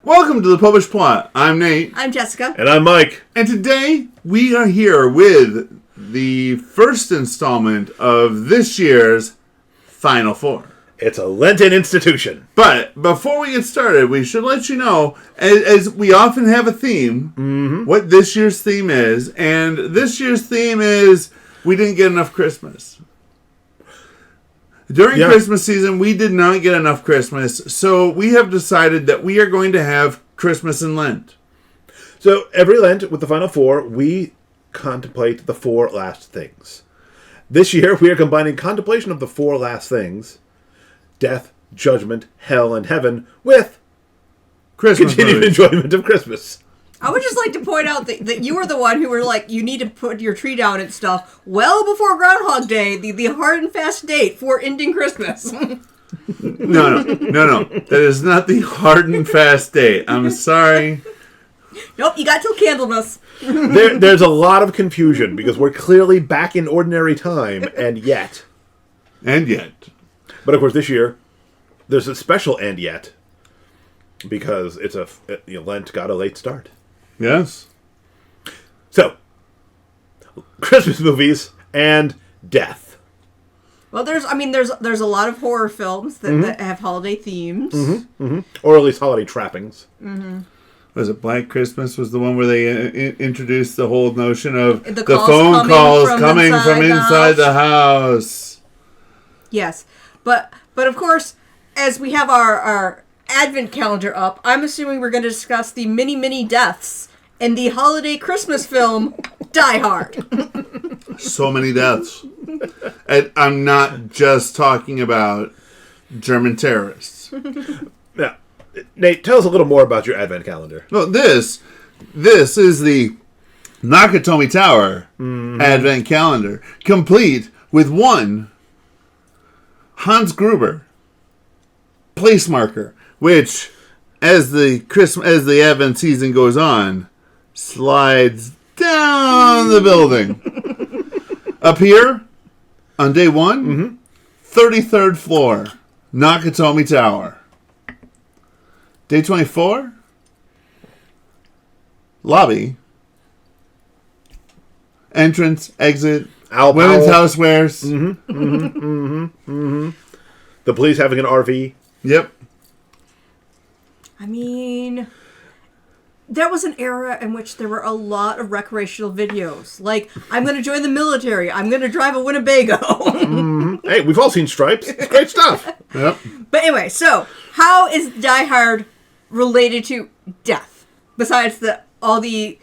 Welcome to the Popish Plot. I'm Nate. I'm Jessica. And I'm Mike. And today we are here with the first installment of this year's Final Four. It's a Lenten institution. But before we get started, we should let you know, as we often have a theme, what this year's theme is. And this year's theme is we didn't get enough Christmas. During Christmas season, we did not get enough Christmas, so we have decided that we are going to have Christmas in Lent. So every Lent with the Final Four, we contemplate the four last things. This year, we are combining contemplation of the four last things, death, judgment, hell, and heaven, with Christmas continued movies. enjoyment of Christmas. I would just like to point out that you were the one who were like, you need to put your tree down and stuff well before Groundhog Day, the hard and fast date for ending Christmas. No. That is not the hard and fast date. I'm sorry. Nope, you got till Candlemas. There's a lot of confusion because we're clearly back in ordinary time, and yet. And yet. But of course, this year, there's a special and yet because it's Lent got a late start. Yes. So, Christmas movies and death. Well, there's a lot of horror films that have holiday themes. Or at least holiday trappings. Was it Black Christmas was the one where they introduced the whole notion of the calls phone calls coming inside from the inside the house? Yes. But of course, as we have our Advent calendar up, I'm assuming we're going to discuss the many deaths in the holiday Christmas film Die Hard. So many deaths. And I'm not just talking about German terrorists. Now, Nate, tell us a little more about your Advent calendar. No, this is the Nakatomi Tower Advent calendar, complete with one Hans Gruber place marker, which, as the Advent season goes on, slides down the building. Up here, on day one, 33rd floor, Nakatomi Tower. Day 24, lobby, entrance, exit, women's housewares. The police having an RV. Yep. I mean, there was an era in which there were a lot of recreational videos. Like, I'm going to join the military. I'm going to drive a Winnebago. Hey, we've all seen Stripes. It's great stuff. Yep. But anyway, so how is Die Hard related to death? Besides all the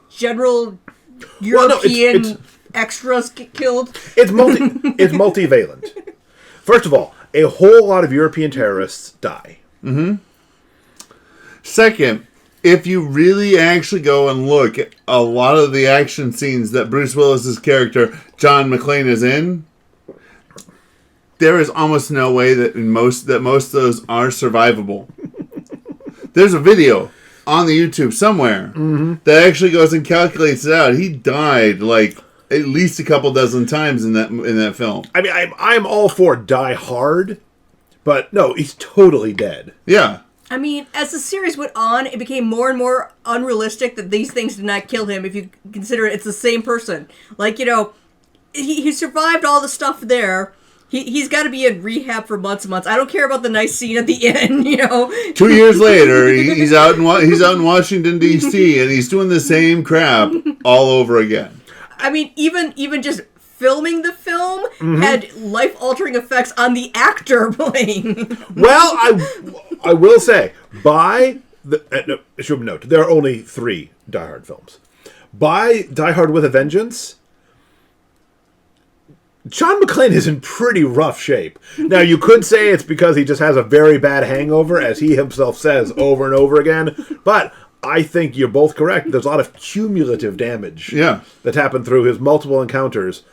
general European it's extras get killed? It's multivalent. First of all, a whole lot of European terrorists die. Second, if you really actually go and look at a lot of the action scenes that Bruce Willis's character, John McClane, is in, there is almost no way that most of those are survivable. There's a video on the YouTube somewhere that actually goes and calculates it out. He died like at least a couple dozen times in that film. I mean, I'm all for Die Hard, but no, he's totally dead. Yeah. I mean, as the series went on, it became more and more unrealistic that these things did not kill him if you consider it's the same person. Like, he survived all the stuff there. He's got to be in rehab for months and months. I don't care about the nice scene at the end, 2 years later, he's out in Washington, D.C., and he's doing the same crap all over again. I mean, even just filming the film had life-altering effects on the actor playing. Well, I will say, should note, there are only 3 Die Hard films. By Die Hard with a Vengeance, John McClane is in pretty rough shape. Now, you could say it's because he just has a very bad hangover, as he himself says over and over again, but I think you're both correct. There's a lot of cumulative damage that's happened through his multiple encounters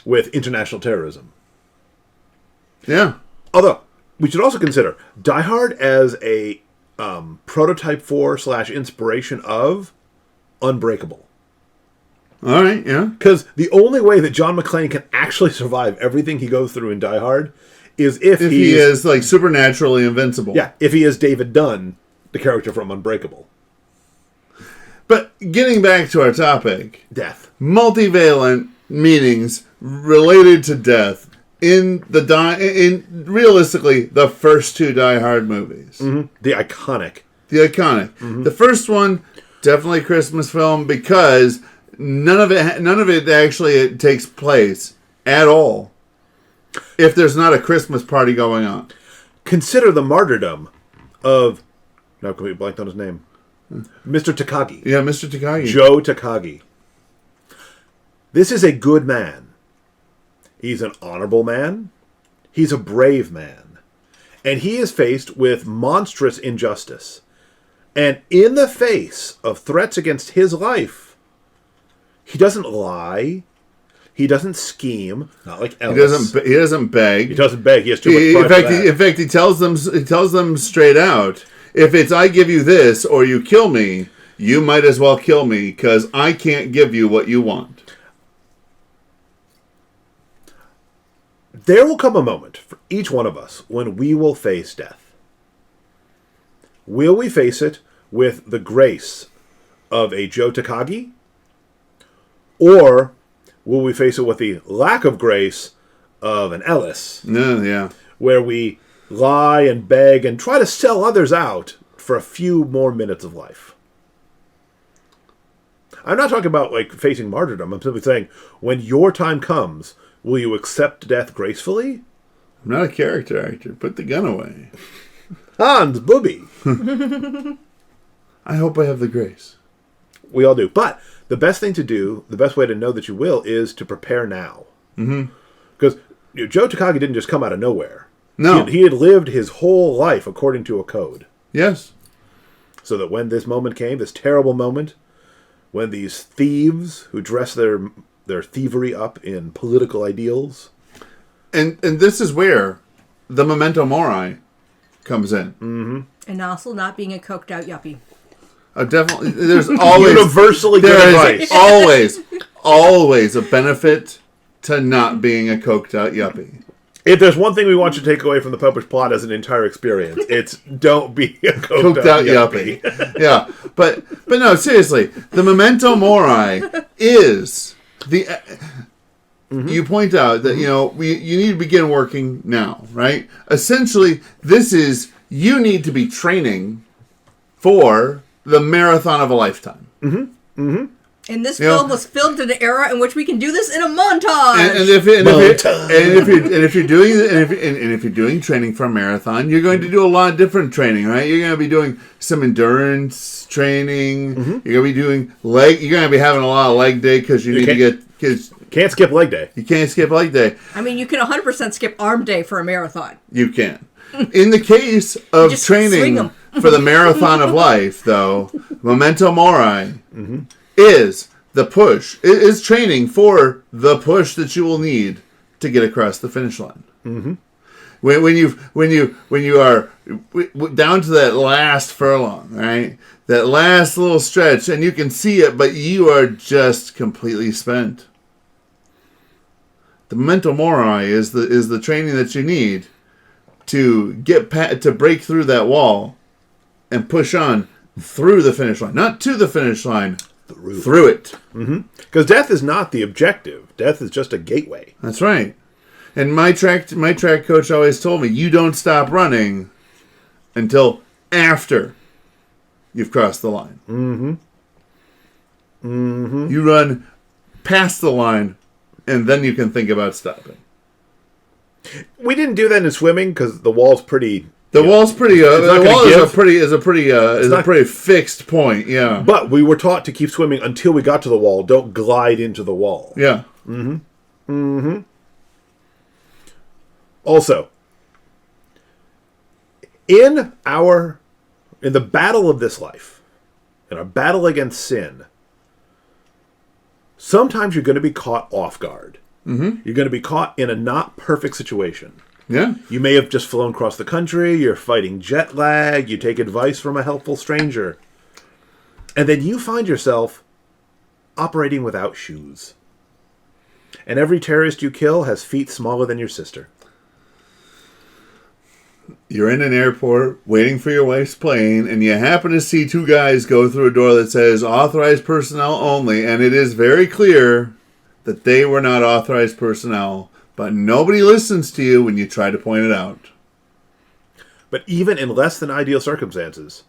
with international terrorism. Yeah. Although, we should also consider Die Hard as a prototype for / inspiration of Unbreakable. All right, yeah. Because the only way that John McClane can actually survive everything he goes through in Die Hard is if he is like supernaturally invincible. Yeah, if he is David Dunn the character from Unbreakable. But getting back to our topic, Death. multivalent meanings related to death in realistically the first two Die Hard movies. Mm-hmm. The iconic. The first one, definitely a Christmas film because none of it actually takes place at all if there's not a Christmas party going on. Consider the martyrdom of, now can we blanked on his name? Mr. Takagi. Yeah, Mr. Takagi. Joe Takagi. This is a good man. He's an honorable man. He's a brave man. And he is faced with monstrous injustice. And in the face of threats against his life, he doesn't lie. He doesn't scheme. Not like Ellis. He doesn't beg. He doesn't beg. He has too much pride for that. In fact, he tells them straight out, if it's I give you this or you kill me, you might as well kill me because I can't give you what you want. There will come a moment for each one of us when we will face death. Will we face it with the grace of a Joe Takagi? Or will we face it with the lack of grace of an Ellis? Yeah. Where we lie and beg and try to sell others out for a few more minutes of life. I'm not talking about like facing martyrdom. I'm simply saying, when your time comes, will you accept death gracefully? I'm not a character actor. Put the gun away. Hans Booby. I hope I have the grace. We all do. But the best thing to do, the best way to know that you will, is to prepare now. Because Joe Takagi didn't just come out of nowhere. No. He had lived his whole life according to a code. Yes. So that when this moment came, this terrible moment, when these thieves who dress their thievery up in political ideals. And this is where the memento mori comes in. Mm-hmm. And also not being a coked out yuppie. Definitely, there's always universally good advice. always a benefit to not being a coked out yuppie. If there's one thing we want you to take away from the Popish plot as an entire experience, it's don't be a coked out yuppie. Yeah, but no, seriously, the memento mori is the. You point out that you need to begin working now, right? Essentially, this is you need to be training for the marathon of a lifetime. And this film was filmed in an era in which we can do this in a montage. And if you're doing training for a marathon, you're going to do a lot of different training, right? You're going to be doing some endurance training. You're going to be doing leg. You're going to be having a lot of leg day because you need to get kids. Can't skip leg day. You can't skip leg day. I mean, you can 100% skip arm day for a marathon. You can. In the case of training for the marathon of life, though, memento mori is the push. It is training for the push that you will need to get across the finish line. When you are down to that last furlong, right? That last little stretch, and you can see it, but you are just completely spent. The memento mori is the training that you need to to break through that wall and push on through the finish line, not to the finish line, through it. Because death is not the objective. Death is just a gateway. That's right. And my track coach always told me, you don't stop running until after you've crossed the line. You run past the line, and then you can think about stopping. We didn't do that in swimming because the wall's pretty. The wall is a pretty fixed point. Yeah. But we were taught to keep swimming until we got to the wall. Don't glide into the wall. Yeah. Also, in the battle of this life, in our battle against sin, sometimes you're going to be caught off guard. You're going to be caught in a not perfect situation. Yeah. You may have just flown across the country, you're fighting jet lag, you take advice from a helpful stranger, and then you find yourself operating without shoes. And every terrorist you kill has feet smaller than your sister. you're in an airport waiting for your wife's plane, and you happen to see two guys go through a door that says authorized personnel only, and it is very clear that they were not authorized personnel, but nobody listens to you when you try to point it out. But even in less than ideal circumstances,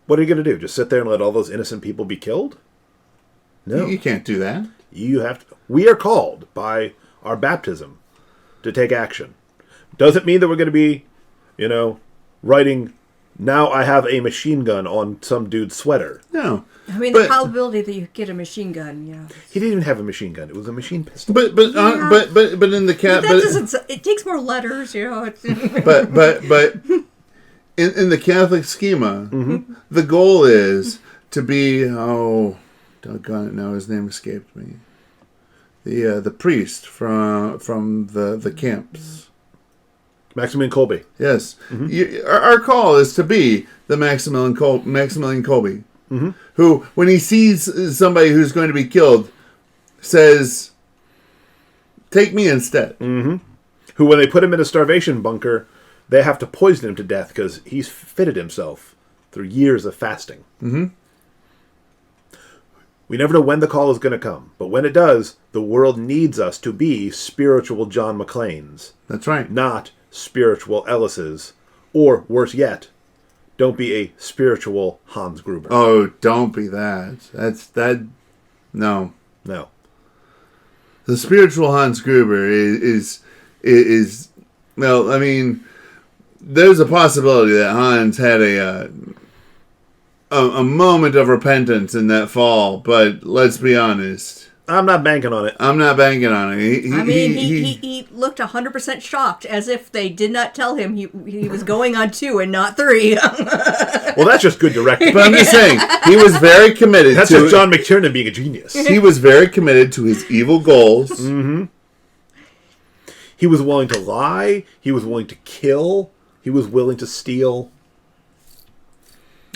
what are you going to do? Just sit there and let all those innocent people be killed? No. You can't do that. You have to. We are called by our baptism to take action. Doesn't mean that we're going to be, writing, now I have a machine gun on some dude's sweater. No. I mean, the probability that you get a machine gun, He didn't even have a machine gun. It was a machine pistol. But in the cat. But that doesn't. It takes more letters, It's, but in the Catholic schema, the goal is to be doggone it, now his name escaped me. The priest from the camps. Maximilian Kolbe. Yes. Our call is to be the Maximilian Kolbe. Who, when he sees somebody who's going to be killed, says, take me instead. Who, when they put him in a starvation bunker, they have to poison him to death because he's fitted himself through years of fasting. We never know when the call is going to come, but when it does, the world needs us to be spiritual John McClanes. That's right. Not spiritual Ellises. Or, worse yet, don't be a spiritual Hans Gruber. Oh, don't be that. No. No. The spiritual Hans Gruber is well, I mean, there's a possibility that Hans had a moment of repentance in that fall, but let's be honest. I'm not banking on it. He looked 100% shocked, as if they did not tell him he was going on 2 and not 3. Well, that's just good directing. But I'm just saying, he was very committed That's just John McTiernan being a genius. He was very committed to his evil goals. He was willing to lie. He was willing to kill. He was willing to steal.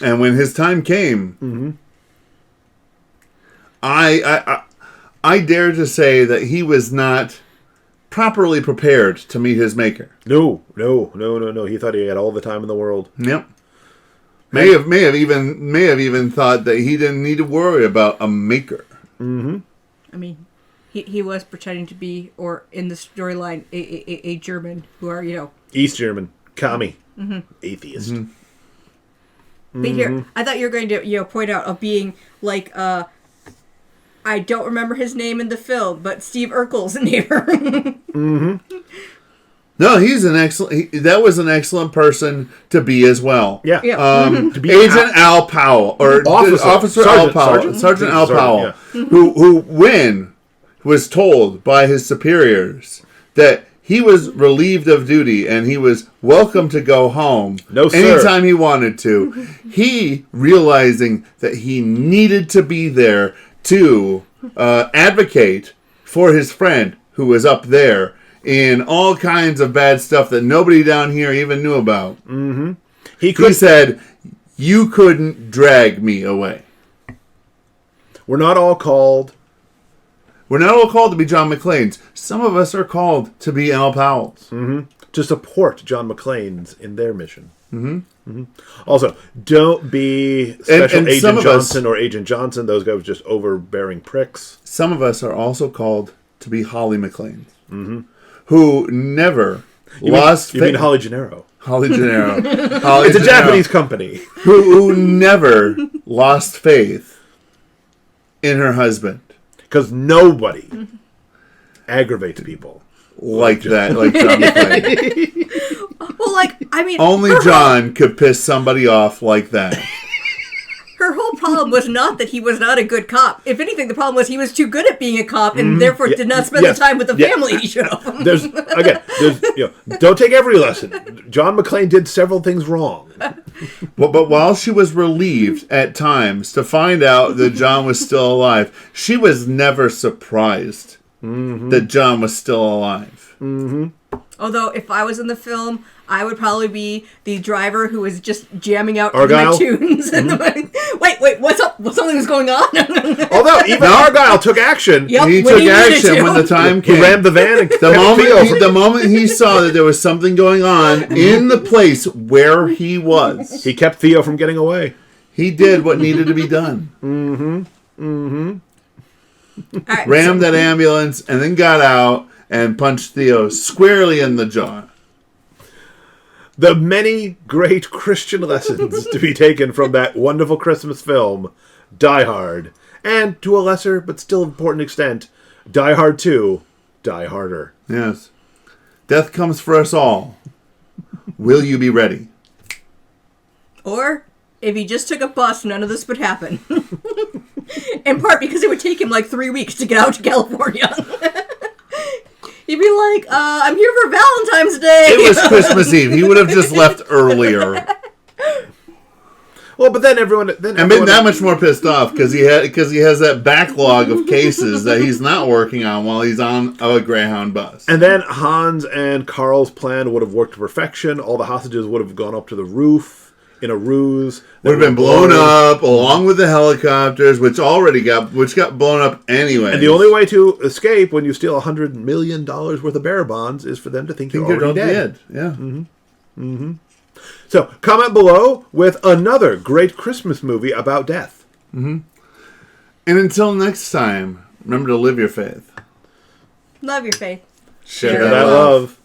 And when his time came, I dare to say that he was not properly prepared to meet his maker. No. He thought he had all the time in the world. Yep. May have even thought that he didn't need to worry about a maker. I mean, he was pretending to be, or in the storyline, a German who are, East German, commie, atheist. But here, I thought you were going to, point out of being like, I don't remember his name in the film, but Steve Urkel's neighbor. No, he's an excellent. That was an excellent person to be as well. Yeah. To be Agent Al Powell or Officer Al Powell, Sergeant Al Powell, who when was told by his superiors that he was relieved of duty and he was welcome to go home anytime he wanted to. He, realizing that he needed to be there to advocate for his friend who was up there in all kinds of bad stuff that nobody down here even knew about. He said, you couldn't drag me away. We're not all called to be John McClanes. Some of us are called to be Al Powells. To support John McClanes in their mission. Also, don't be Special Agent Johnson or Agent Johnson. Those guys are just overbearing pricks. Some of us are also called to be Holly McClanes. Who never lost faith. You mean Holly Gennaro? Holly Gennaro. It's a Japanese company. Who never lost faith in her husband. Because nobody aggravates people like John McClane. Well, only John could piss somebody off like that. Her whole problem was not that he was not a good cop. If anything, the problem was he was too good at being a cop and therefore did not spend the time with the family he should have. Don't take every lesson. John McClane did several things wrong. But while she was relieved at times to find out that John was still alive, she was never surprised that John was still alive. Although, if I was in the film, I would probably be the driver who was just jamming out Argyle? my tunes. Wait, what's up? something was going on. Although even Argyle took action. Yep, He when took he needed action to. when the time He came. rammed the van and The moment he saw that there was something going on in the place where he was, he kept Theo from getting away. he did what needed to be done. All right, Rammed that ambulance and then got out and punched Theo squarely in the jaw. The many great Christian lessons to be taken from that wonderful Christmas film, Die Hard, and to a lesser but still important extent, Die Hard 2, Die Harder. Yes. Death comes for us all. Will you be ready? Or, if he just took a bus, none of this would happen. In part because it would take him like 3 weeks to get out to California. He'd be like, I'm here for Valentine's Day. It was Christmas Eve. He would have just left earlier. Well, but then everyone... And been that much more pissed off because he has that backlog of cases that he's not working on while he's on a Greyhound bus. And then Hans and Carl's plan would have worked to perfection. All the hostages would have gone up to the roof in a ruse. Would have been blown up along with the helicopters, which got blown up anyway. And the only way to escape when you steal $100 million worth of bearer bonds is for them to think you're already dead. Yeah. So comment below with another great Christmas movie about death. And until next time, remember to live your faith. Love your faith. Share That love.